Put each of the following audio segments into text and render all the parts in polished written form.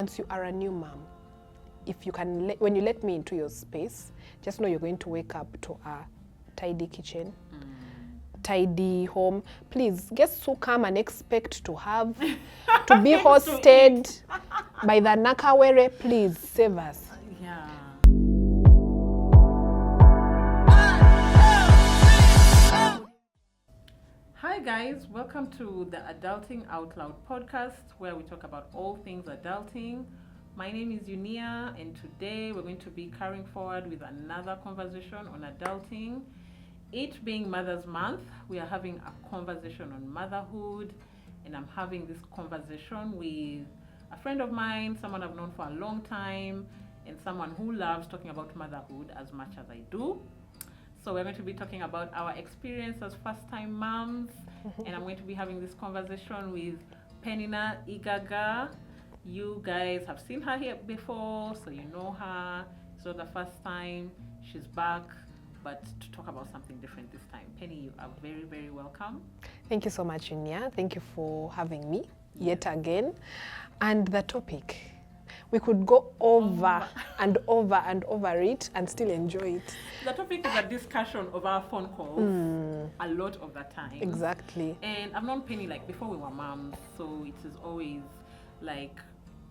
Once you are a new mom, if you can, when you let me into your space, just know you're going to wake up to a tidy kitchen, tidy home. Please, guests who come and expect to have, to be hosted by the Nakawere, please save us. Yeah. Hi guys, welcome to the Adulting Out Loud podcast where we talk about all things adulting. My name is Unia and today we're going to be carrying forward with another conversation on adulting. It being Mother's Month, we are having a conversation on motherhood, and I'm having this conversation with a friend of mine, someone I've known for a long time, and someone who loves talking about motherhood as much as I do. So we're going to be talking about our experience as first-time moms, and I'm going to be having this conversation with Peninah Igaga. You guys have seen her here before, so you know her. It's not the first time. She's back, but to talk about something different this time. Penny, you are very, very welcome. Thank you so much, Unia. Thank you for having me yet again. And the topic, we could go over and over and over it and still enjoy it. The topic is a discussion of our phone calls a lot of the time. Exactly. And I've known Penny like before we were moms, so it is always like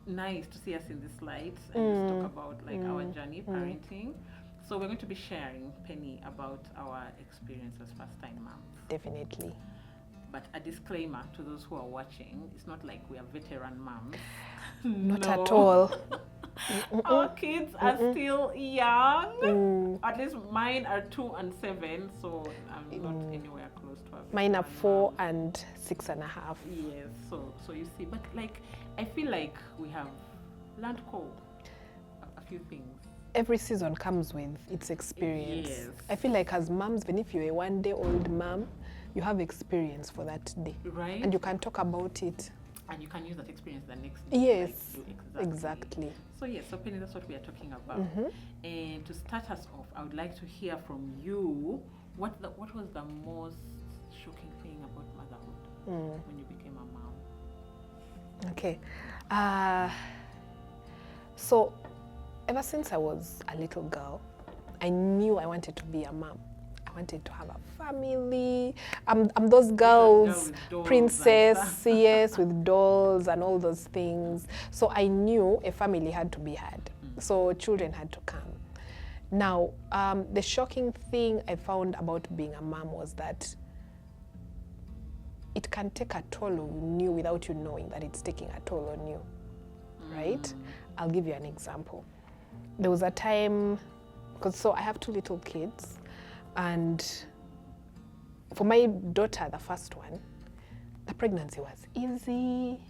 nice to see us in this light and just talk about like our journey parenting. So we're going to be sharing, Penny, about our experience as first-time moms. Definitely. But a disclaimer to those who are watching, it's not like we are veteran moms. Not No. at all. Our kids are still young. At least mine are 2 and 7, so I'm not anywhere close to a Mine are veteran 4 mom. and 6.5. Yes, so you see, but like I feel like we have learned a few things. Every season comes with its experience. Yes. I feel like as moms, even if you're a one-day-old mom, you have experience for that day. Right? And you can talk about it. And you can use that experience the next day. Yes, to, like, do exactly. So yes, so Penny, that's what we are talking about. And to start us off, I would like to hear from you what was the most shocking thing about motherhood when you became a mom? Okay. So ever since I was a little girl, I knew I wanted to be a mom. I wanted to have a family. I'm those girls, with dolls princess, yes, with dolls and all those things. So I knew a family had to be had. So children had to come. Now, the shocking thing I found about being a mom was that it can take a toll on you without you knowing that it's taking a toll on you, right? I'll give you an example. There was a time, so I have 2 little kids, and for my daughter, the first one, the pregnancy was easy.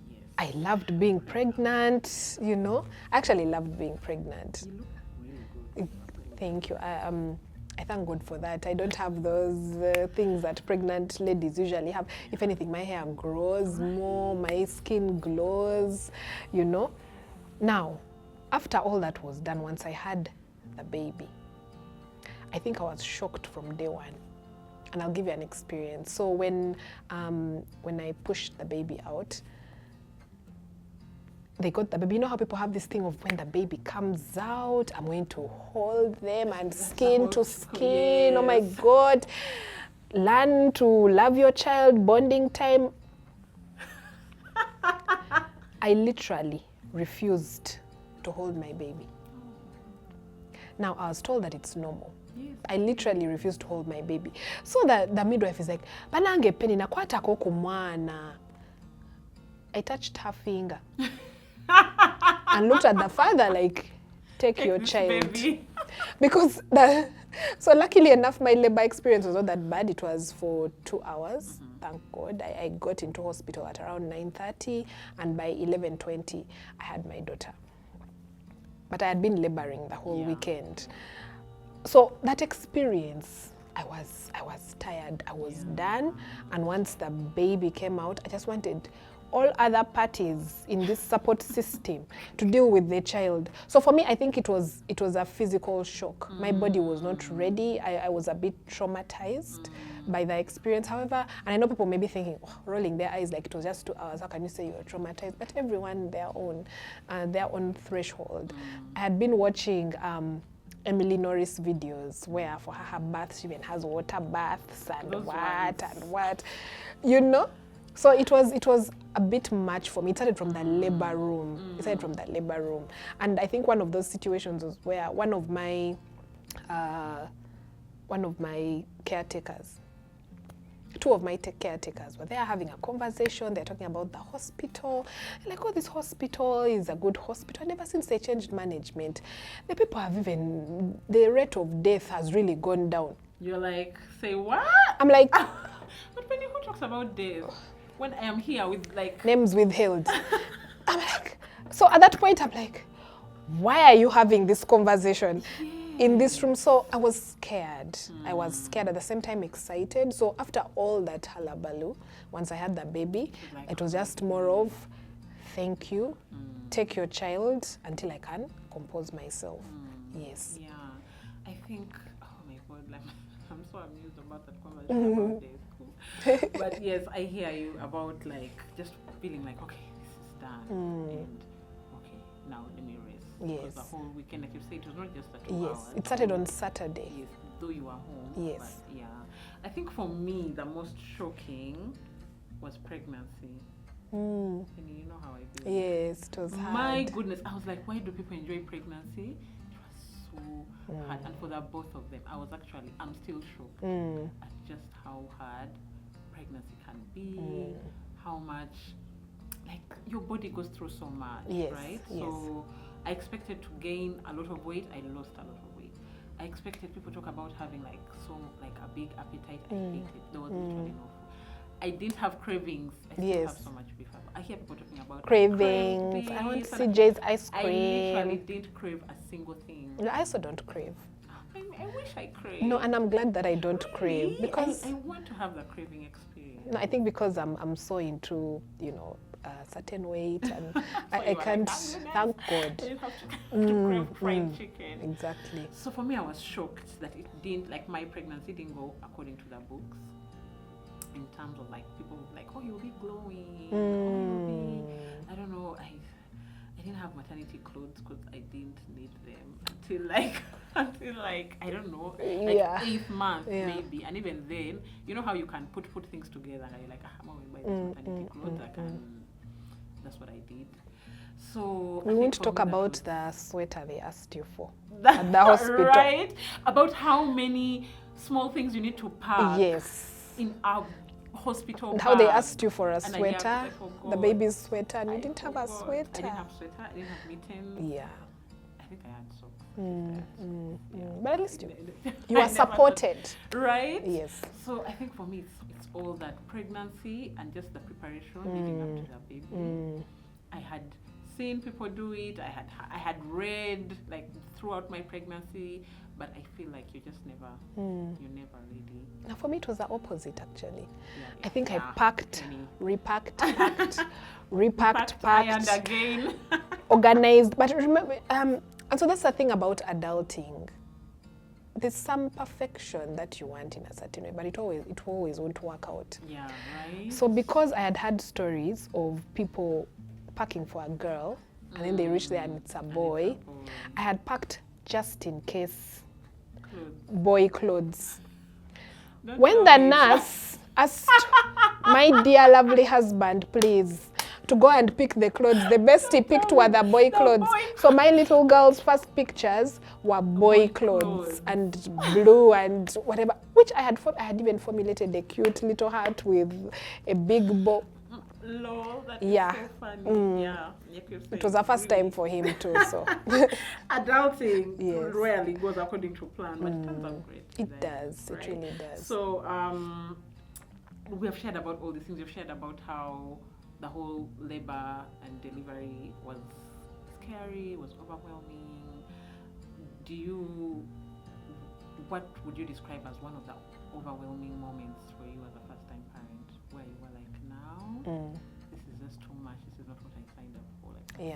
Yes. I loved being pregnant, you know. I actually loved being pregnant. You look really good. Thank you. I thank God for that. I don't have those things that pregnant ladies usually have. If anything, my hair grows more, my skin glows, you know. Now, after all that was done, once I had the baby, I think I was shocked from day one. And I'll give you an experience. So when I pushed the baby out, they got the baby. You know how people have this thing of when the baby comes out, I'm going to hold them and skin to skin. Yes. Oh my God. Learn to love your child, bonding time. I literally refused to hold my baby. Now, I was told that it's normal. Yes. I literally refused to hold my baby. So the midwife is like, banange Peninah kwata koko mwana. I touched her finger and looked at the father like, take your this child. baby. Because so luckily enough, my labor experience was not that bad. It was for 2 hours. Thank God. I got into hospital at around 9:30, and by 11:20, I had my daughter. But I had been laboring the whole weekend. So that experience, I was tired. I was done. And once the baby came out, I just wanted all other parties in this support system to deal with the child. So for me, I think it was a physical shock. My body was not ready. I was a bit traumatized by the experience. However, and I know people may be thinking, rolling their eyes like it was just 2 hours. How can you say you were traumatized? But everyone their own threshold. I had been watching Emily Norris videos where for her birth she even has water baths and what, you know. So it was a bit much for me. It started from the labor room. And I think one of those situations was where one of my caretakers, two of my caretakers were there having a conversation. They're talking about the hospital. Like, oh, this hospital is a good hospital. And ever since they changed management, the people have the rate of death has really gone down. You're like, say what? I'm like... But Penny, who talks about death? When I am here with like... Names withheld. I'm like... So at that point, I'm like, why are you having this conversation in this room? So I was scared. I was scared at the same time excited. So after all that hullabaloo, once I had the baby, it was just more of, thank you, take your child until I can compose myself. Yes. Yeah. I think, oh my God, like, I'm so amused about that conversation about this. But yes, I hear you about like just feeling like, okay, this is done. And okay, now let me rest. Yes. Because the whole weekend, like you said, it was not just the 2 Yes. hours. It started on Saturday. Yes, though you were home. Yes. But yeah. I think for me, the most shocking was pregnancy. And you know how I feel. Yes, it was hard. My goodness, I was like, why do people enjoy pregnancy? It was so hard. And for the both of them, I'm still shocked at just how hard pregnancy can be, how much, like, your body goes through so much, right? Yes. So I expected to gain a lot of weight. I lost a lot of weight. I expected people to talk about having like a big appetite. I hated it. There was literally no food. I didn't have cravings. I still have so much beef. I hear people talking about cravings. I want CJ's ice cream. I literally didn't crave a single thing. I also don't crave. I wish I crave. No, and I'm glad that I don't crave because I want to have the craving experience. No, I think because I'm so into, a certain weight and So I can't. like, Thank God. I didn't have to crave fried chicken. Exactly. So for me, I was shocked that it didn't, like, my pregnancy didn't go according to the books. In terms of like people like, oh, you'll be glowing. Oh, you'll be, I don't know. I didn't have maternity clothes because I didn't need them until like I don't know, like 8th month maybe. And even then, you know how you can put things together. You're like, I'm going to buy this maternity clothes. That's what I did. So we want to talk about the sweater they asked you for at the hospital, right? About how many small things you need to pack. Yes. In our hospital and how they asked you for a sweater, like, the baby's sweater, and you didn't have a sweater. I didn't have sweater, I didn't have mittens. Yeah. I think I had socks. But at least you are supported. Right? Yes. So I think for me, it's all that pregnancy and just the preparation leading up to the baby. I had seen people do it. I had read like throughout my pregnancy, but I feel like you're never ready. Now for me, it was the opposite actually. I think I repacked, packed, and again, organized. But remember, and so that's the thing about adulting. There's some perfection that you want in a certain way, but it always won't work out. Yeah, right. So because I had stories of people packing for a girl, and then they reach there and it's a boy, I had packed just in case boy clothes. When the nurse asked my dear lovely husband, please, to go and pick the clothes, the best he picked were the boy clothes. So my little girl's first pictures were boy clothes and blue and whatever, which I had even formulated a cute little heart with a big bow. Lol, that is so funny. Yeah. It was the first time for him too, so. Adulting rarely goes according to plan, but it turns out great. It does, right? It really does. So we have shared about all these things. We've shared about how the whole labor and delivery was scary, was overwhelming. What would you describe as one of the overwhelming moments for you as a first-time parent, where you were like, now, this is just Yeah.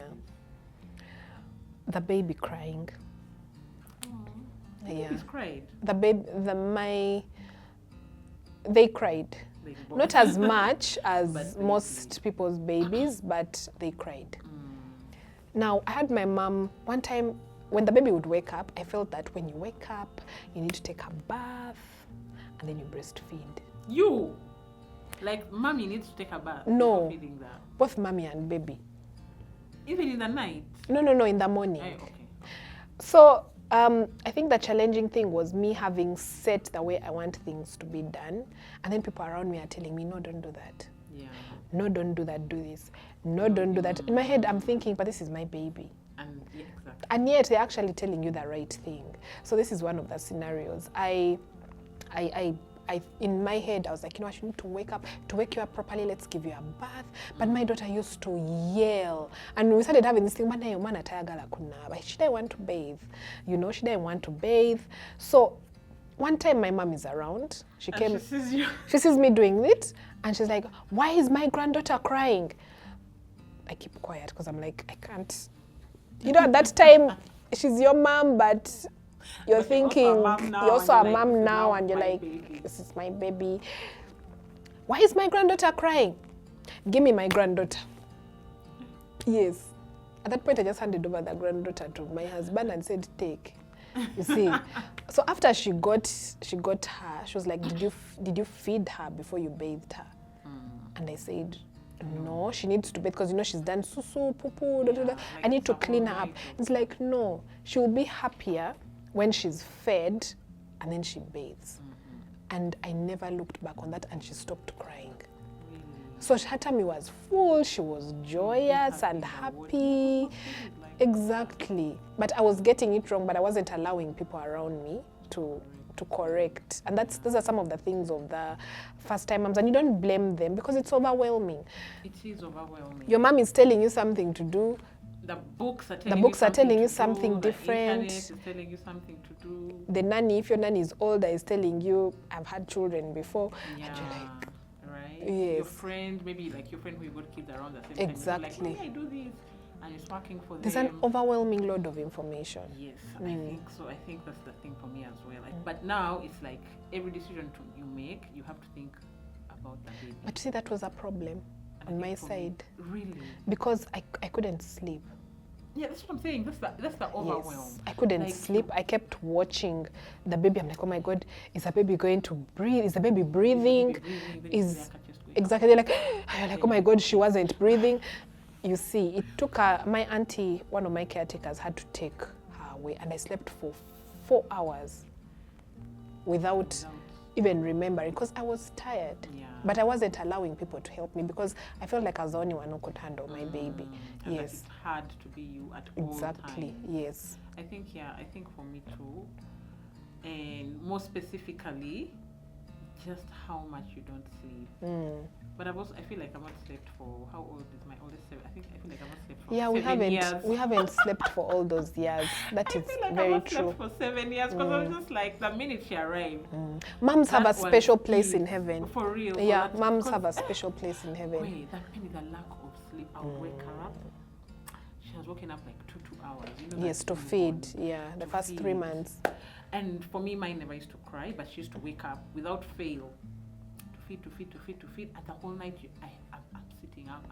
The baby crying. The babies cried. They cried. They Not as much as But most people's babies, but they cried. Now, I had my mom, one time, when the baby would wake up, I felt that when you wake up, you need to take a bath, and then you breastfeed. You? Like, mommy needs to take a bath No. before feeding that? Both mommy and baby. Even in the night? No, in the morning. Okay. So, I think the challenging thing was me having set the way I want things to be done, and then people around me are telling me, no, don't do that. Yeah. No, don't do that, do this. No, don't do that. In my head, I'm thinking, but this is my baby. And yeah, exactly. And yet, they're actually telling you the right thing. So this is one of the scenarios. I in my head, I was like, you know what, you need to wake up. To wake you up properly, let's give you a bath. But my daughter used to yell. And we started having this thing, she didn't want to bathe. You know, she didn't want to bathe. So one time my mom is around. She came. She sees you. She sees me doing it. And she's like, why is my granddaughter crying? I keep quiet because I'm like, I can't. You know, at that time, she's your mom, but you're thinking, you're also a mom now, and you're like, this is my baby. Why is my granddaughter crying? Give me my granddaughter. Yes. At that point, I just handed over the granddaughter to my husband and said, take. You see. So after she got her, she was like, did you feed her before you bathed her? And I said, no, she needs to bathe because, you know, she's done susu, poo-poo, Like I need to clean her up. It's like, no, she will be happier when she's fed and then she bathes. And I never looked back on that, and she stopped crying. So her tummy was full, she was joyous and happy. Exactly. But I was getting it wrong, but I wasn't allowing people around me to correct. And those are some of the things of the first time moms. And you don't blame them because it's overwhelming. It is overwhelming. Your mom is telling you something to do. The books are telling you something different. The internet is telling you something to do. The nanny, if your nanny is older, is telling you, I've had children before. Yeah. And you're like, right? Yes. Your friend, maybe like your friend who you got kids around the same time. Exactly. You're like, I do this. And it's working for there's them. an overwhelming load of information. Yes, I think so. I think that's the thing for me as well. But now it's like every decision you make, you have to think about the baby. But see, that was a problem on my side. Really? Because I couldn't sleep. Yeah, that's what I'm saying. That's the overwhelm. Yes, I couldn't sleep. I kept watching the baby. I'm like, oh my God, is the baby going to breathe? Is the baby breathing? Exactly. They're like, you're like, oh my God, she wasn't breathing. You see, it took my auntie, one of my caretakers, had to take her away, and I slept for 4 hours without even remembering because I was tired. Yeah. But I wasn't allowing people to help me because I felt like I was the only one who could handle my baby. And yes. It's hard to be you at all times. Exactly, yes. I think for me too, and more specifically, just how much you don't sleep. But I feel like I've not slept for, how old is my oldest? I feel like I've not slept for 7 years. We haven't slept for all those years. That is very true. I slept for 7 years because I was just like, the minute she arrived. Moms have a special place in heaven. For real. Yeah, moms have a special place in heaven. Wait, the lack of sleep, I would wake her up. She has woken up like 2 hours. You know, yes, to feed. Yeah, the first 3 months. And for me, mine never used to cry, but she used to wake up without fail. To feed. And the whole night, I'm sitting up,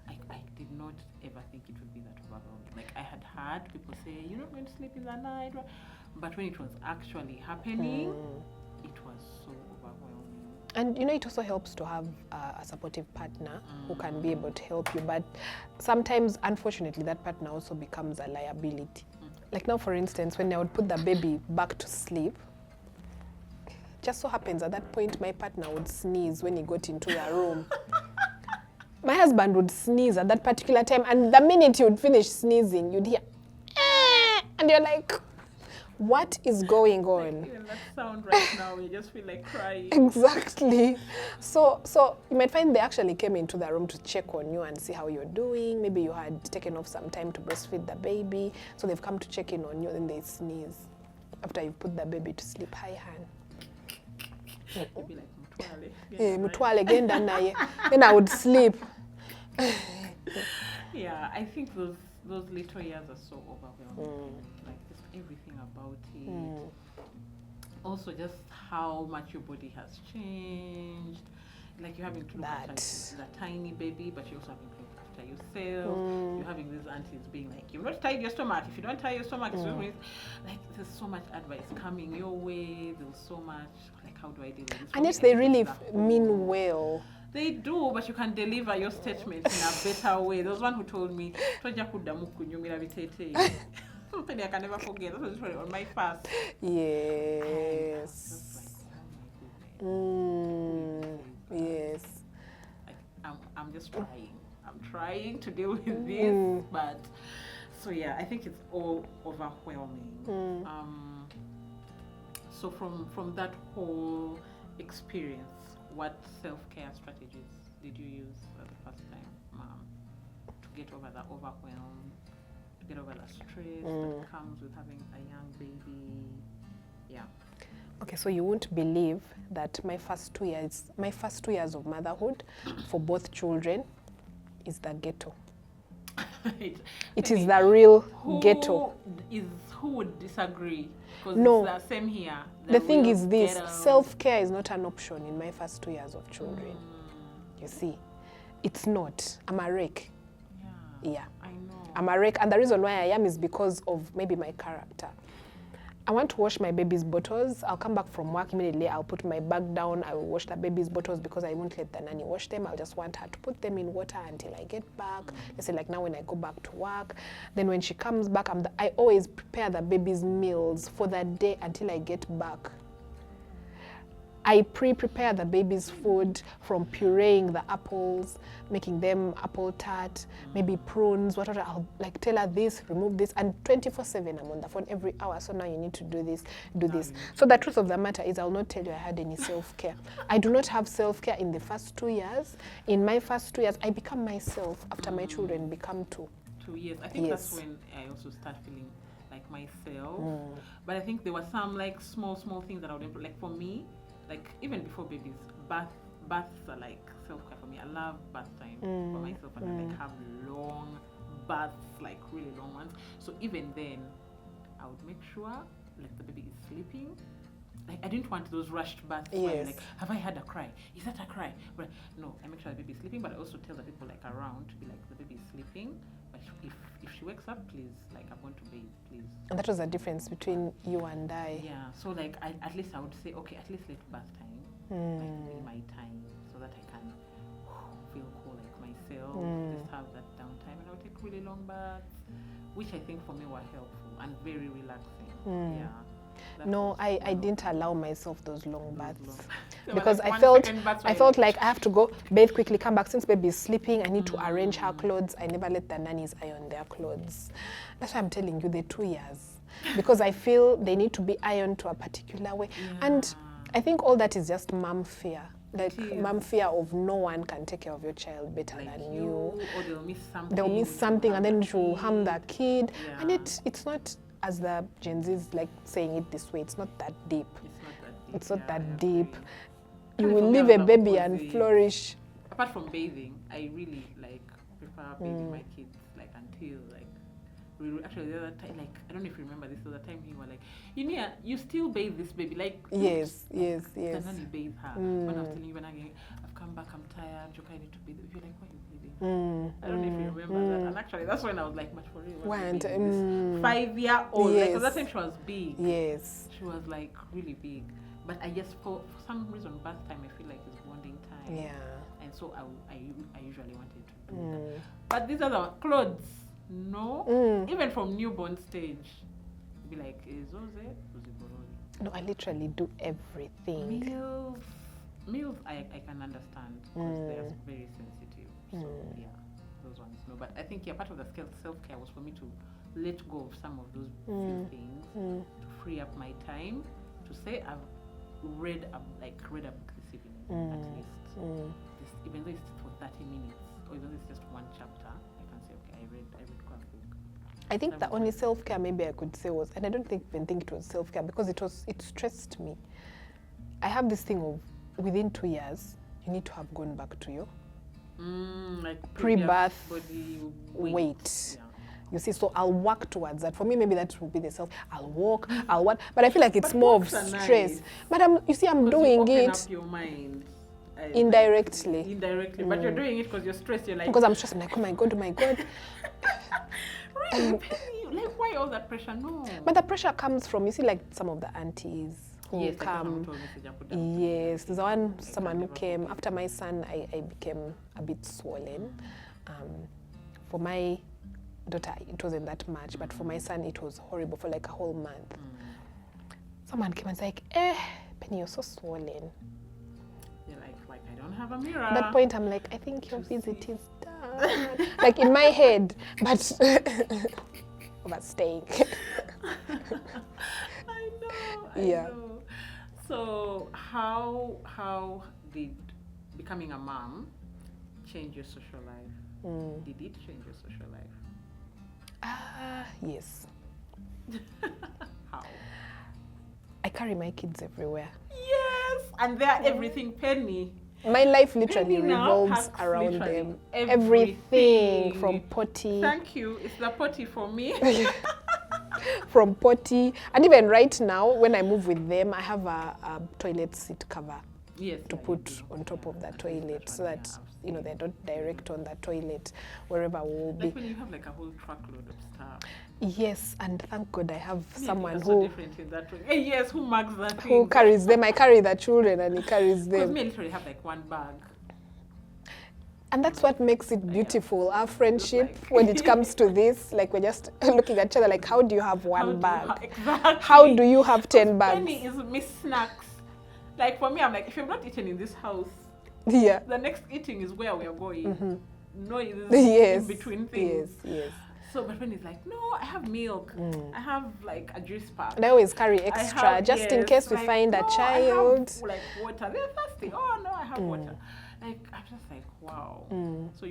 I did not ever think it would be that overwhelming. Like, I had heard people say, you're not going to sleep in the night. But when it was actually happening, it was so overwhelming. And, you know, it also helps to have a supportive partner who can be able to help you. But sometimes, unfortunately, that partner also becomes a liability. Like now, for instance, when I would put the baby back to sleep, just so happens at that point my partner would sneeze when he got into the room. My husband would sneeze at that particular time, and the minute he would finish sneezing, you'd hear, and you're like, what is going on? Like, even that sound right now, you just feel like crying. Exactly. So you might find they actually came into the room to check on you and see how you're doing. Maybe you had taken off some time to breastfeed the baby, so they've come to check in on you, and then they sneeze after you put the baby to sleep. Hi, Han. You'd be like, Mutwale. Mutwale, genda naye. Then I would sleep. Yeah, I think those little years are so overwhelming. Like just everything about it. Also, just how much your body has changed. Like you're having to look after the tiny baby, but you're also having to look after yourself. You're having these aunties being like, "You've not tied your stomach. If you don't tie your stomach, it's like there's so much advice coming your way. There's so much like, how do I deal with this? And yet they really mean well. They do, but you can deliver your statement in a better way. There was one who told me, "Toja kudamu kunyumira bitete." Something I can never forget. That was on my fast. Yes. Yes. I'm just trying. I'm trying to deal with this, but so yeah, I think it's all overwhelming. So from that whole experience, what self-care strategies did you use for the first time, Mom, to get over the overwhelm, to get over the stress that comes with having a young baby? Yeah. Okay, so you won't believe that my first 2 years of motherhood for both children is the ghetto. It is the real ghetto. Who would disagree? Because No. it's the same here. The thing is this, self-care is not an option in my first 2 years of children. You see, it's not. I'm a wreck. Yeah. I know. I'm a wreck, and the reason why I am is because of maybe my character. I want to wash my baby's bottles. I'll come back from work immediately. I'll put my bag down. I will wash the baby's bottles because I won't let the nanny wash them. I'll just want her to put them in water until I get back. Let's say like now when I go back to work. Then when she comes back, I always prepare the baby's meals for the day until I get back. I prepare the baby's food, from pureeing the apples, making them apple tart, maybe prunes, whatever. I'll like tell her this, remove this, and 24/7 I'm on the phone every hour. So now you need to do this, do this. So the truth of the matter is I'll not tell you I had any self-care. I do not have self-care in the first 2 years. In my first 2 years, I become myself after my children become 2. 2 years. I think that's when I also start feeling like myself. But I think there were some like small things that I would improve. Like for me, like even before babies, baths are like self-care for me. I love bath time for myself, and I like have long baths, like really long ones. So even then, I would make sure like the baby is sleeping. Like I didn't want those rushed baths where you're like, have I had a cry? Is that a cry? But no, I make sure the baby is sleeping, but I also tell the people like around to be like, the baby is sleeping, but if she wakes up, please, like I'm going to bathe, please. And that was the difference between you and I. Yeah, so like at least I would say, okay, at least let bath time like be my time, so that I can feel cool like myself, just have that downtime, and I'll take really long baths, which I think for me were helpful and very relaxing. Yeah. No, I didn't allow myself those long baths because I felt like I have to go bathe quickly, come back. Since baby is sleeping, I need to arrange her clothes. I never let the nannies iron their clothes. That's why I'm telling you the 2 years, because I feel they need to be ironed to a particular way. And I think all that is just mom fear. Like mom fear of no one can take care of your child better than you. Or they'll miss something. They'll miss something and then she'll harm the kid. And it's not, as the Gen Zs like saying it this way, it's not that deep. It's not that deep. You will leave a baby and flourish. Apart from bathing, I really like prefer bathing my kids like until like actually the other time, like I don't know if you remember this other time you were like, you still bathe this baby, like yes. And then you bathe her. When I was telling you when I've come back, I'm tired, Joka, I need to bathe. You're like, why are you bathing? I don't know if you remember that. And actually that's when I was like, much for real. 5-year-old. Like, 'cause that time she was big. Yes. She was like really big. But I just for some reason bath time I feel like it's bonding time. Yeah. And so I usually wanted to do that. But these are the clothes. No. Even from newborn stage. Be like, No, I literally do everything. Meals I can understand because they're very sensitive. So yeah, those ones. No, but I think part of the self-care was for me to let go of some of those few things to free up my time to say I've read a book this evening at least. Even though it's for 30 minutes or even though it's just one chapter, I can say, okay, I read quite a book. I think the only self-care maybe I could say was, and I don't even think it was self-care because it stressed me. I have this thing of within 2 years, you need to have gone back to your Like pre-birth body weight. Yeah. You see, so I'll work towards that. For me, maybe that will be the self. I'll walk, I'll what. But I feel like it's more of walks are stress. nice. But I'm doing you open it up your mind. indirectly. But you're doing it because you're stressed. You're like, Because I'm stressed. I'm like, oh my God. really, Penny? Like, why all that pressure? No. But the pressure comes from, you see, like some of the aunties who Yes, come. Yes, there's someone who came after my son. I became a bit swollen. For my daughter, it wasn't that much, but for my son, it was horrible for like a whole month. Someone came and was like, Penny, you're so swollen. You're like, I don't have a mirror. At that point, I'm like, I think your visit is done. Like in my head, but staying. I Yeah. know. So how did becoming a mom change your social life? Did it change your social life? Yes. How? I carry my kids everywhere. Yes, and they're everything, Penny. My life literally Peninah revolves has around literally them. everything. From potty. Thank you. It's the potty for me. From potty. And even right now, when I move with them, I have a toilet seat cover to put on top of the toilet so that, they don't direct on the toilet wherever we'll be. Like when you have like a whole truckload of stuff. Yes, and thank God I have someone so different in that way. Yes, who marks that who carries them. I carry the children and he carries Because them. me, I literally have like one bag. And that's what makes it beautiful, our friendship, when it comes to this. Like, we're just looking at each other like, how do you have one bag? Exactly. How do you have 10 bags? Penny is Miss Snacks. Like, for me, I'm like, if you've not eaten in this house, yeah, the next eating is where we are going. No, it's yes, in between things. Yes. So my friend is like, no, I have milk. I have like a juice pack. And I always carry extra, just in case we find a child. I have, like water. They're thirsty. Oh no, I have water. Like, I'm just like, wow. So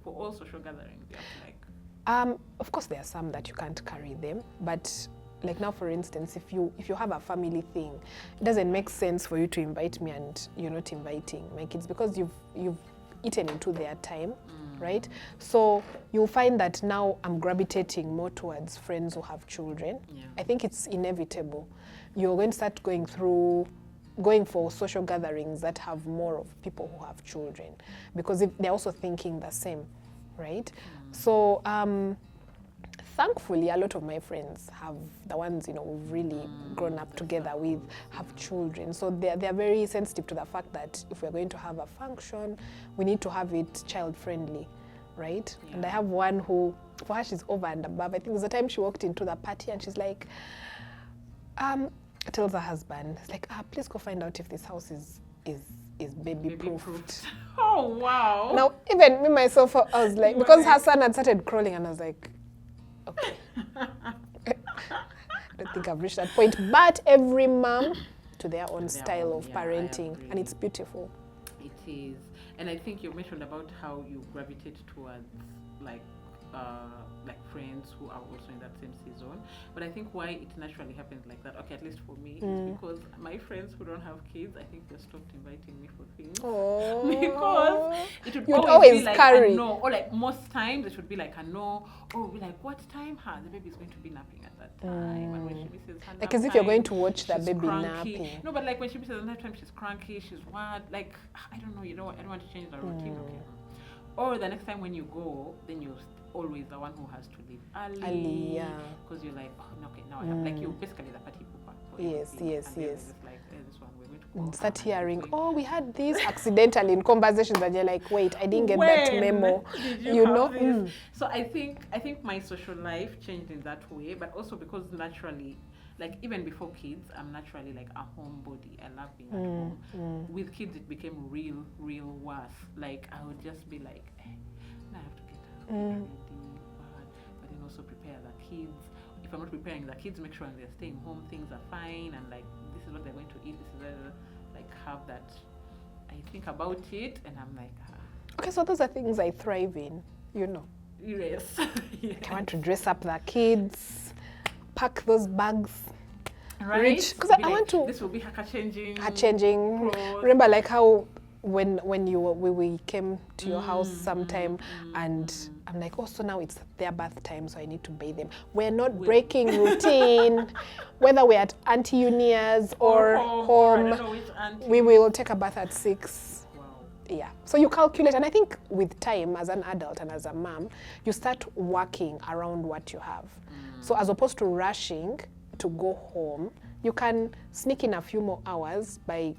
for all social gatherings, you have to like. Of course, there are some that you can't carry them, but like now, for instance, if you have a family thing, it doesn't make sense for you to invite me and you're not inviting my kids because you've eaten into their time, right? So you'll find that now I'm gravitating more towards friends who have children. Yeah. I think it's inevitable. You're going to start going for social gatherings that have more of people who have children because they're also thinking the same, right? So thankfully, a lot of my friends have the ones we've really grown up together with have children. So they're very sensitive to the fact that if we're going to have a function, we need to have it child friendly, right? Yeah. And I have one who, for her, she's over and above. I think there's a time she walked into the party and she's like, tells her husband, it's like, please go find out if this house is baby proofed. Oh wow! Now even me myself, I was like, because her son had started crawling, and I was like, okay. I don't think I've reached that point. But every mom to their own style of parenting, and it's beautiful. It is, and I think you mentioned about how you gravitate towards like friends who are also in that same season. But I think why it naturally happens like that, okay, at least for me, is because my friends who don't have kids, I think they stopped inviting me for things. Oh. Because it would You'd always be like carry. a no, or like most times it would be like a no, or be like, what time the baby is going to be napping at that time? And when she misses her like as if you're going to watch the baby napping. No, but like when she misses that time, she's cranky, she's what? Like, I don't know, I don't want to change the routine, okay. Or the next time when you go, then you're always the one who has to leave early. Yeah. Because you're like, oh, okay, now I have, like, you're basically the party pooper. Yes. Just like, this one, we're going to go. Start hearing, we had this accidentally in conversations, and you're like, wait, I didn't get that memo. Did you know? So I think my social life changed in that way, but also because naturally, like even before kids, I'm naturally like a homebody. I love being at home. With kids, it became real worse. Like I would just be like, now I have to get ready, but then also prepare the kids. If I'm not preparing the kids, make sure they're staying home, things are fine, and like this is what they're going to eat. This is like have that. I think about it, and I'm like, okay, so those are things I thrive in, Yes. Yes. I want to dress up the kids, pack those bags. Right? Because I want to. This will be her changing. Her changing. Remember, like how when we came to your house sometime, and I'm like, oh, so now it's their bath time, so I need to bathe them. We're not breaking routine, whether we're at Auntie Unia's or home. I don't know which auntie. We will take a bath at 6. Wow. Yeah, so you calculate, and I think with time, as an adult and as a mom, you start working around what you have. So as opposed to rushing to go home, you can sneak in a few more hours by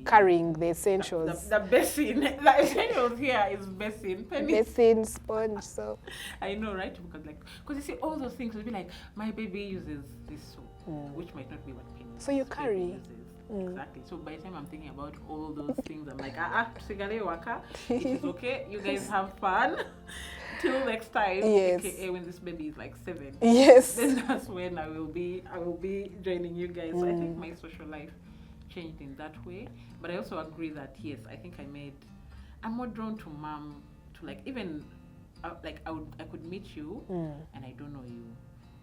carrying the essentials. The basin, the essentials here is basin, basin, sponge, soap. I know, right? Because you see, all those things will be like, my baby uses this soap, which might not be what Penny So you carry. uses. Exactly. So by the time I'm thinking about all those things, I'm like, sigale waka. It is okay. You guys have fun. Till next time, yes. AKA when this baby is like 7. Yes. Then that's when I will be joining you guys. So I think my social life changed in that way. But I also agree that yes, I think I'm more drawn to mom, to like even like I could meet you and I don't know you.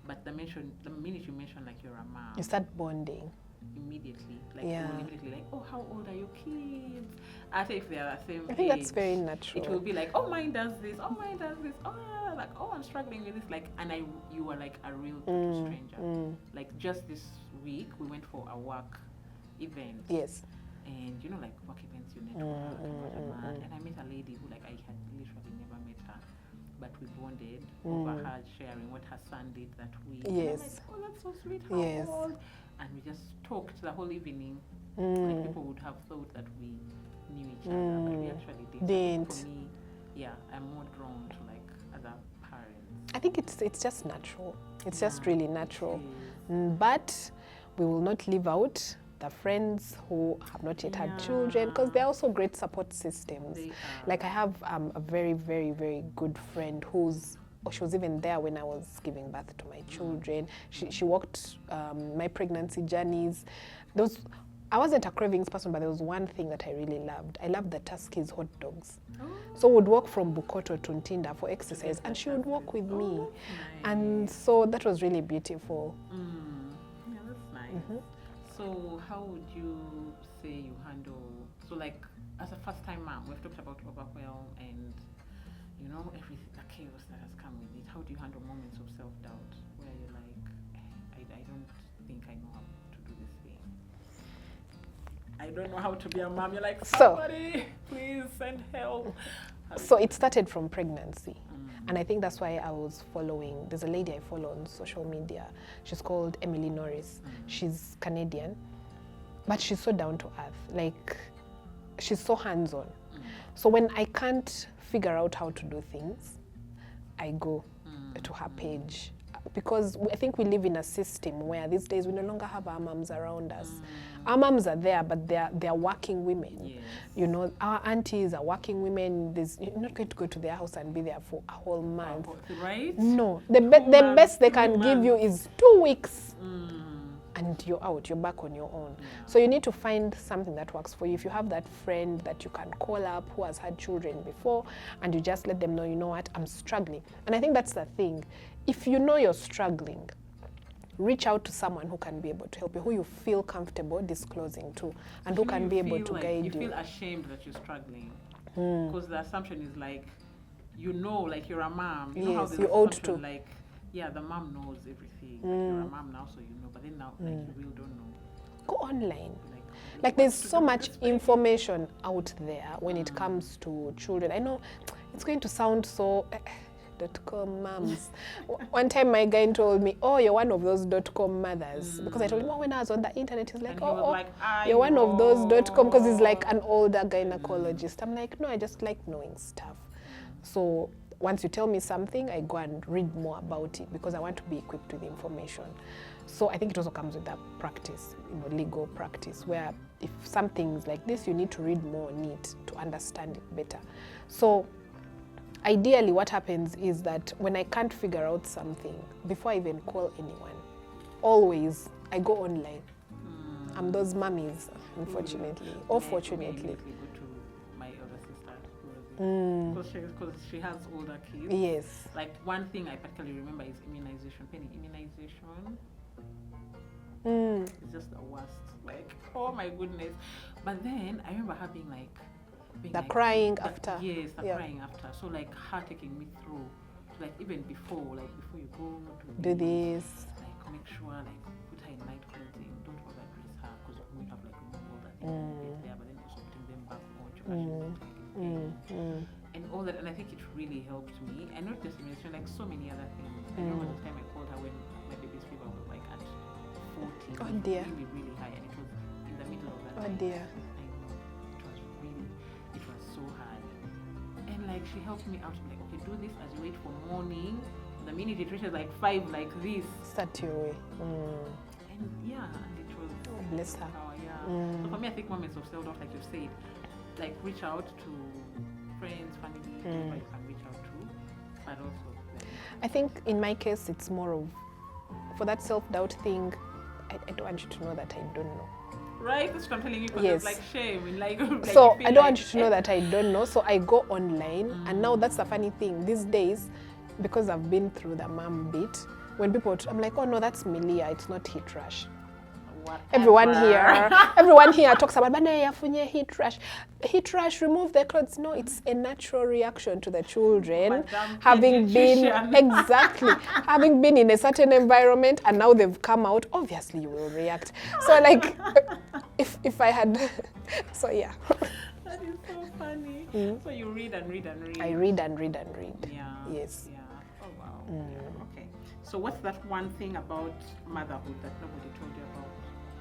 But the minute you mention like you're a mom, you start bonding. Immediately, like yeah. like, oh, how old are your kids? After if they are the same I think age, that's very natural. It will be like, oh, mine does this, oh, mine does this, oh, like, oh, I'm struggling with this, like, and you are like a real total stranger. Like just this week, we went for a work event. Yes. And you know, like work events, you network and I met a lady who like I had literally never met her, but we bonded over her sharing what her son did that week. Yes. And I'm like, oh, that's so sweet. How old? And we just talked the whole evening. Like people would have thought that we knew each other, but we actually didn't. For me, yeah, I'm more drawn to like other parents. I think it's just natural. It's just really natural. But we will not leave out the friends who have not yet had children, because they're also great support systems. Like I have a very, very, very good friend she was even there when I was giving birth to my children. She walked my pregnancy journeys. I wasn't a cravings person, but there was one thing that I really loved. I loved the Tuskys hot dogs. So we'd walk from Bukoto to Ntinda for exercise, and she would walk with me. Nice. And so that was really beautiful. Yeah, that's nice. So how would you say you handle, so like as a first-time mom, we've talked about overwhelm and you know, everything, the chaos that has come with it. How do you handle moments of self-doubt where you're like, I don't think I know how to do this thing. I don't know how to be a mom. You're like, somebody, please send help. So it started from pregnancy. And I think that's why I was there's a lady I follow on social media. She's called Emily Norris. She's Canadian, but she's so down to earth. Like, she's so hands-on. So when I can't figure out how to do things, I go to her page, because I think we live in a system where these days we no longer have our moms around us. Our moms are there, but they're working women. Yes. You know, our aunties are working women. You're not going to go to their house and be there for a whole month. Right? No, the best they can give you is 2 weeks. And you're out, you're back on your own. So you need to find something that works for you. If you have that friend that you can call up who has had children before, and you just let them know, you know what, I'm struggling. And I think that's the thing. If you know you're struggling, reach out to someone who can be able to help you, who you feel comfortable disclosing to, and who can be able to guide you. You feel ashamed that you're struggling. Because the assumption is like, you know, like you're a mom. You know how you ought to. Like, yeah, the mom knows everything. Like you're a mom now, so you know. But then now, like, you really don't know. Go online. Like there's so much information out there when it comes to children. I know it's going to sound so .com moms. One time my guy told me, oh, you're one of those .com mothers. Because I told him, oh, when I was on the internet, he's like, you're one of those .com, because he's like an older gynecologist. I'm like, no, I just like knowing stuff. So once you tell me something, I go and read more about it, because I want to be equipped with information. So I think it also comes with that practice, legal practice, where if something's like this, you need to read more on it to understand it better. So ideally what happens is that when I can't figure out something, before I even call anyone, always I go online. I'm those mummies, unfortunately, or fortunately. Because she has older kids. Yes. Like one thing I particularly remember is immunization. Penny, immunization. It's just the worst. Like, oh my goodness. But then I remember her being like, being The like, crying the- after. Yes, the Yeah. crying after. So like her taking me through, like even before you go Do this. like make sure like put her in night clothing, don't overdress her because we have like remove all the things there, but then also putting them back on to and all that. And I think it really helped me, and not just mention like so many other things. I remember the time I called her when my baby's fever was like at 40. Oh, It was dear. really, really high, and it was in the middle of the Oh, night. dear. I know, it was so hard. And like she helped me out, like, okay, do this as you wait for morning. The minute it reaches like 5, like this. Start your way. And yeah, and it was Oh, bless her. So for me, I think moments of self-doubt, like you said, like reach out to friends, family, whoever you can reach out to, but also I think in my case, it's more of, for that self-doubt thing, I don't want you to know that I don't know. right? That's what I'm telling you, because Yes. it's like shame and like, like So you feel I don't like, want you to know that I don't know. So I go online, and now that's the funny thing. These days, because I've been through the mom bit, when people, I'm like, oh no, that's Milia, it's not heat rash. Everyone here talks about heat rash. Heat rash, remove the clothes. No, it's a natural reaction to the children Madam having been pediatrician. having been in a certain environment, and now they've come out. Obviously, you will react. So like, if I had, so yeah. That is so funny. So you read and read and read. I read and read and read. Yeah. Yes. Yeah. Oh wow. Yeah. Okay. So what's that one thing about motherhood that nobody told you about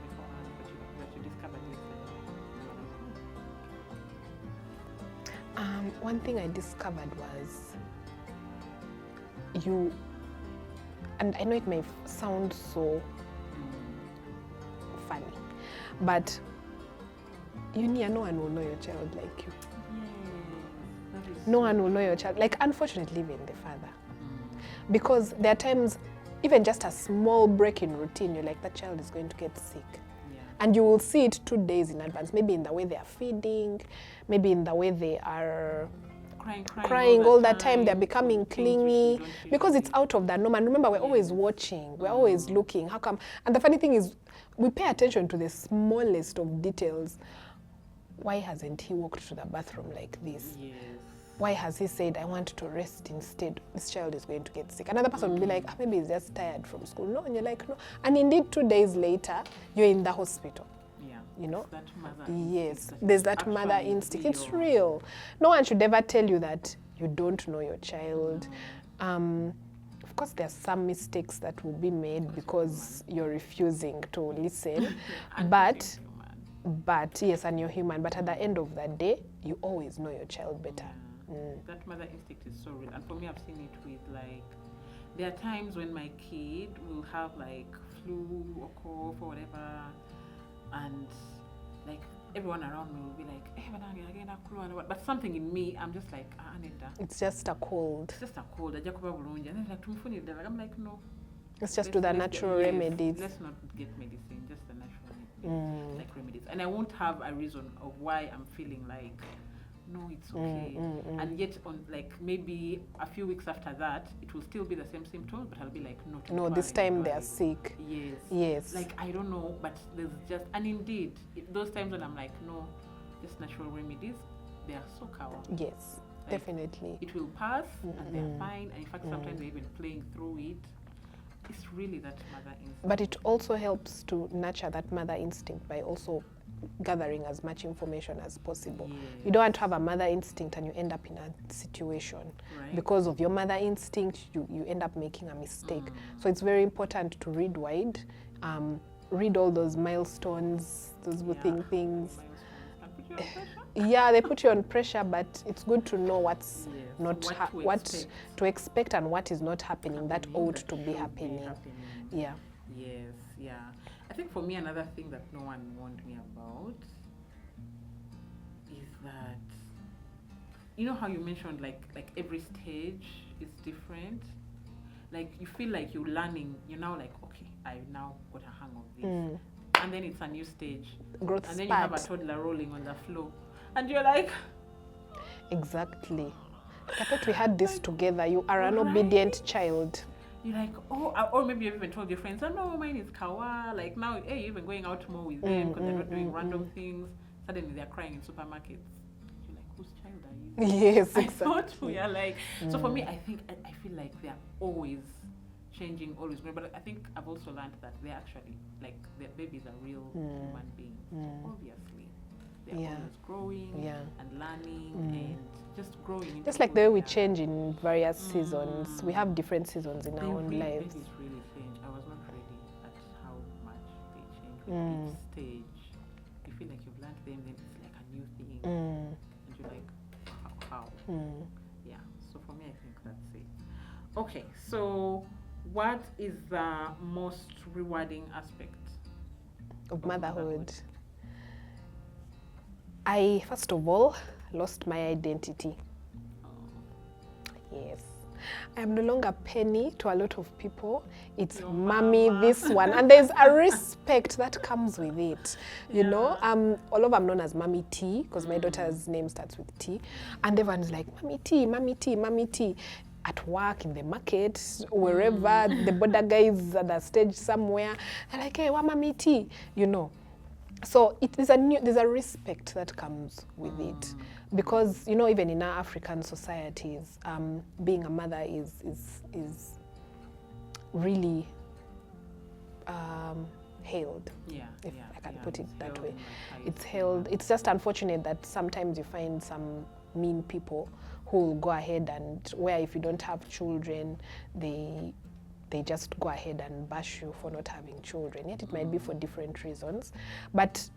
beforehand, but you discovered later? One thing I discovered was you, and I know it may sound so funny, but no one will know your child like you. No one will know your child. Like, unfortunately, even the father. Because there are times, even just a small break in routine, you're like, that child is going to get sick. Yeah. And you will see it 2 days in advance, maybe in the way they are feeding, maybe in the way they are crying all the time, they're becoming clingy, because it's out of the norm. And remember, we're always watching, we're always looking. How come? And the funny thing is, we pay attention to the smallest of details. Why hasn't he walked to the bathroom like this? Yes. Why has he said, I want to rest instead? This child is going to get sick. Another person will be like, maybe he's just tired from school. No, and you're like, no. And indeed, 2 days later, you're in the hospital. Yeah. You know? That mother Yes, instinct there's that actually mother instinct. It's real. real. No one should ever tell you that you don't know your child. Of course, there's some mistakes that will be made because you're refusing to listen. And but being human. But yes, and you're human. But at the end of the day, you always know your child better. That mother instinct is so real. And for me, I've seen it with like, there are times when my kid will have like flu or cough or whatever, and like everyone around me will be like, hey, but something in me, I'm just like, Anenda. It's just a cold. It's just a cold. And then like, I'm like, no. Let's just do the natural remedies. Let's not get medicine, just the natural like remedies. And I won't have a reason of why I'm feeling like, no, it's okay. And yet, on like maybe a few weeks after that, it will still be the same symptoms, but I'll be like, no, this time they are sick. Yes. Yes. Like, I don't know, but there's just, and indeed, those times when I'm like, no, just natural remedies, they are so cower. Yes, Like, definitely. It will pass, and they're fine. And in fact, sometimes they're even playing through it. It's really that mother instinct. But it also helps to nurture that mother instinct by also gathering as much information as possible. Yes. You don't want to have a mother instinct and you end up in a situation. Right. Because of your mother instinct, you end up making a mistake. So it's very important to read wide, read all those milestones, those things. Can put you on pressure. Yeah, they put you on pressure, but it's good to know what's Yes, not what to expect and what is not happening that ought to be happening. Yeah. Yes, yeah. I think for me, another thing that no one warned me about is that, you know how you mentioned like every stage is different. Like you feel like you're learning. You're now like, okay, I now got a hang of this, and then it's a new stage. Growth and then spurt. you have a toddler rolling on the floor, and you're like, Exactly. I thought we had this together. You are an obedient child. you're like, oh, or maybe you've even told your friends, oh no, mine is kawa. Like now, hey, you're even going out more with them because they're not doing random things. Suddenly they're crying in supermarkets. You're like, whose child are you? Yes, I exactly. thought we are like, so for me, I think, I feel like they're always changing, always growing. But I think I've also learned that they're actually, like, their babies are real human beings. So obviously, they're always growing and learning and just growing. Just like the way we change in various seasons. We have different seasons in our own lives. Babies really change. I was not ready at how much they change with each stage. You feel like you've learned them, then it's like a new thing. And you're like, how? Yeah, so for me, I think that's it. Okay, so what is the most rewarding aspect Of motherhood. I, first of all, lost my identity. Yes. I am no longer Penny to a lot of people. It's Your mommy, mama. this one. And there's a respect that comes with it. You know, all of I'm known as Mommy T because my daughter's name starts with T. And everyone's like, Mommy T, Mommy T, Mommy T. At work, in the market, wherever, the border guys at the stage somewhere, they're like, hey, what Mommy T? You know. So there's a respect that comes with it, because you know, even in our African societies, being a mother is really hailed. If I can put it that way, it's hailed. It's just unfortunate that sometimes you find some mean people who will go ahead and where if you don't have children, they just go ahead and bash you for not having children. Yet it might be for different reasons. But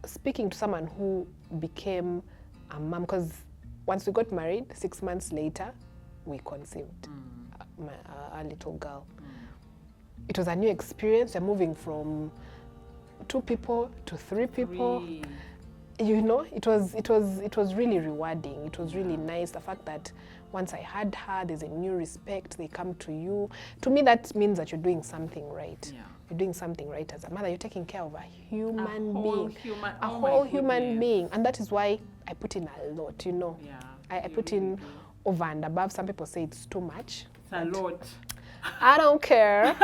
speaking to someone who became a mom, because once we got married, 6 months later, we conceived our little girl. It was a new experience. We're moving from 2 people to 3 people. You know, it was really rewarding. It was really nice. The fact that once I had her, there's a new respect. They come to you. To me, that means that you're doing something right. You're doing something right as a mother. You're taking care of a human being, a whole human being, and that is why I put in a lot. You know, I put in over and above. Some people say it's too much. It's a lot. I don't care.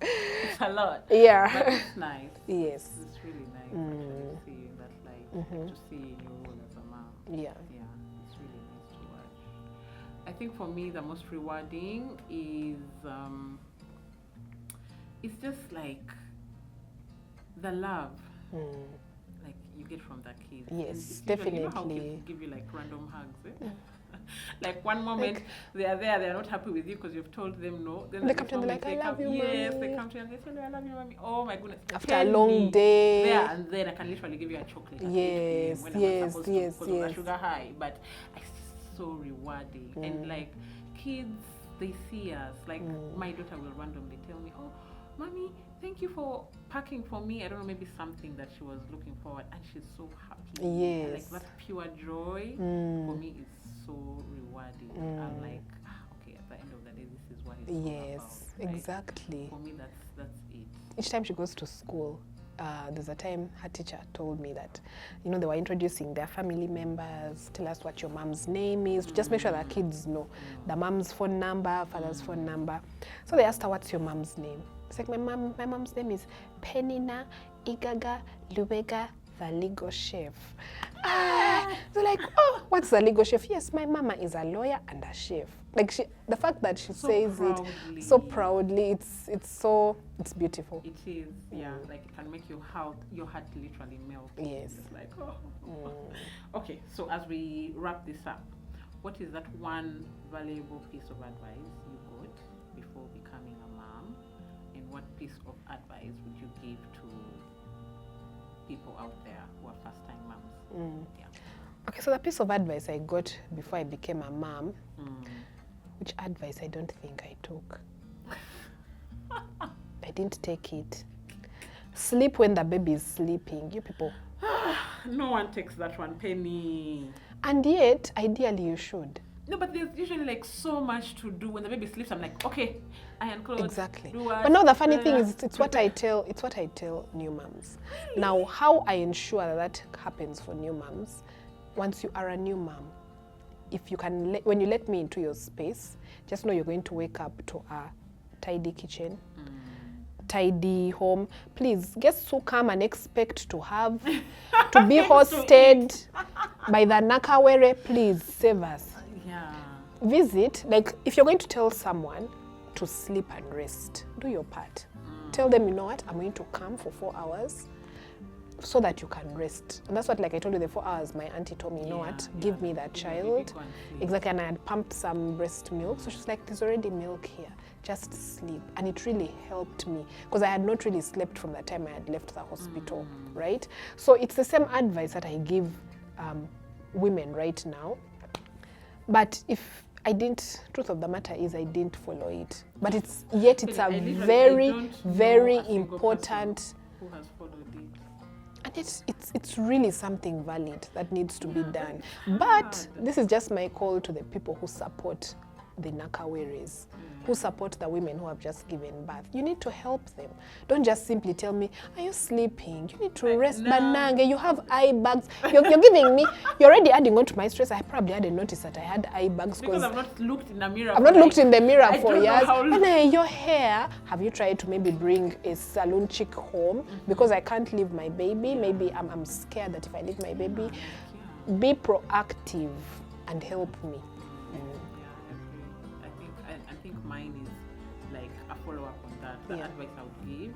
It's a lot. Yeah. But it's nice. Yes. It's really nice actually seeing that, like, to see in your role as a mom. Yeah. Yeah, it's really nice to watch. I think for me, the most rewarding is, it's just like the love. Like you get from the kids. Yes, It's definitely. Usually, you know how kids give you like random hugs, eh? Like one moment they are there, they are not happy with you because you've told them no. Then They come to you and they're like, I love you, yes, mommy. they come to you and they tell you, I love you, mommy. Oh my goodness. After Tell a long me. day. There and then I can literally give you a chocolate. At 8 Yes, p.m. when yes, I'm supposed to yes, because of yes. the sugar high. But it's just so rewarding. And like kids, they see us. Like my daughter will randomly tell me, oh, mommy, thank you for packing for me. I don't know, maybe something that she was looking forward, and she's so happy. Yes. And like that pure joy for me is so rewarding. I'm like, okay, at the end of the day, this is what it's all about. Right? Exactly. For me, that's it. Each time she goes to school, there's a time her teacher told me that, you know, they were introducing their family members, tell us what your mom's name is, just make sure that kids know the mom's phone number, father's phone number. So they asked her, what's your mom's name? It's like, my mom's name is Peninah, Igaga, Lubega, the legal chef. They're like, oh, what's the legal chef? Yes, my mama is a lawyer and a chef. Like the fact that she says proudly. it so proudly, it's beautiful. It is, yeah. Like it can make your heart literally melt. Yes. It's like, oh. Okay, so as we wrap this up, what is that one valuable piece of advice you got before becoming a mom, and what piece of advice would you give to people out there who are first-time moms? Yeah. Okay, so the piece of advice I got before I became a mom, which advice I don't think I took. I didn't take it. Sleep when the baby is sleeping. You people. No one takes that one, Penny. And yet, ideally you should. No, but there's usually like so much to do when the baby sleeps. I'm like, okay, iron clothes. Exactly. Do what, But no, the funny thing is, it's what I tell new moms. Now, how I ensure that happens for new moms, once you are a new mom, if you can, when you let me into your space, just know you're going to wake up to a tidy kitchen, tidy home. Please, guests who come and expect to have, to be hosted, by the Nakawere, please save us. Yeah. Visit, like if you're going to tell someone to sleep and rest, do your part. Tell them, you know what, I'm going to come for 4 hours so that you can rest. And that's what, like I told you, the 4 hours, my auntie told me, you know what, give me that child. Exactly, and I had pumped some breast milk. So she's like, there's already milk here, just sleep. And it really helped me because I had not really slept from the time I had left the hospital, right? So it's the same advice that I give women right now. But if I didn't, truth of the matter is I didn't follow it. But it's a very, very important, who has followed it. and it's really something valid that needs to be done. But this is just my call to the people who support the Nakaweres, who support the women who have just given birth. You need to help them. Don't just simply tell me, are you sleeping? You need to rest. No. Banange, you have eye bags. You're giving me, you're already adding on to my stress. I probably hadn't noticed that I had eye bags Because I've not looked in the mirror. I've not looked in the mirror for don't know years. how long. And your hair, have you tried to maybe bring a salon chick home? Because I can't leave my baby. Maybe I'm scared that if I leave my baby, be proactive and help me. I think mine is like a follow-up on that. The advice I would give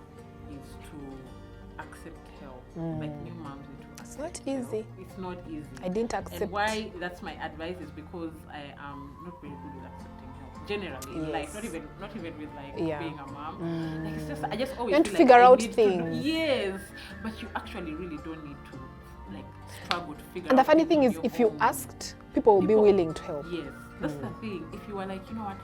is to accept help. Like new moms need to It's accept not help. easy. It's not easy. I didn't accept. And why that's my advice is because I am not very good with accepting help. Generally, like not even with like being a mom. Like it's just I just always and to feel figure like I out need to things. yes, but you actually really don't need to like struggle to figure out. And the funny thing things is, on if your you own. asked, people will be willing to help. Yes, that's the thing. If you are like, you know what,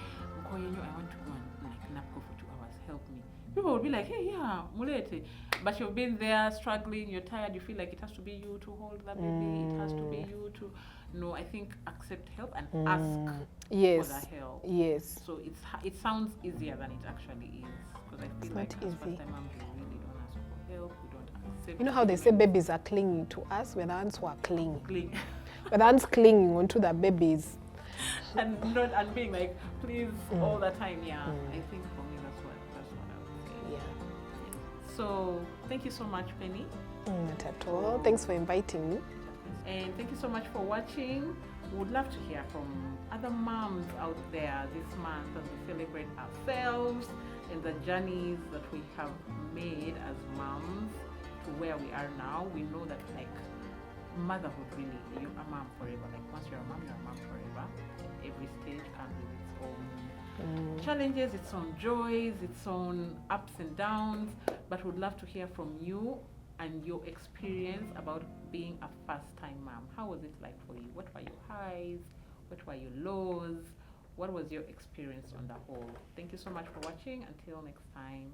I want to go and like nap for 2 hours, help me. People would be like, hey, yeah, mulete. But you've been there struggling, you're tired, you feel like it has to be you to hold the baby, it has to be you to. No, I think accept help and ask for the help. Yes. So it sounds easier than it actually is. Because I feel like as first time moms, we really don't ask for help, we don't accept. You know how they say babies are clinging to us? We're the ones who are clinging. We're the ones clinging onto the babies. and being like, please, all the time. Yeah, I think for me that's what I would say. Yeah. So thank you so much, Penny. Not at all. Thanks for inviting me. And thank you so much for watching. We would love to hear from other moms out there this month as we celebrate ourselves and the journeys that we have made as moms to where we are now. We know that like motherhood really, you're a mom forever. Like once you're a mom forever. Every stage comes with its own challenges, its own joys, its own ups and downs. But we'd love to hear from you and your experience about being a first-time mom. How was it like for you? What were your highs? What were your lows? What was your experience on the whole? Thank you so much for watching. Until next time.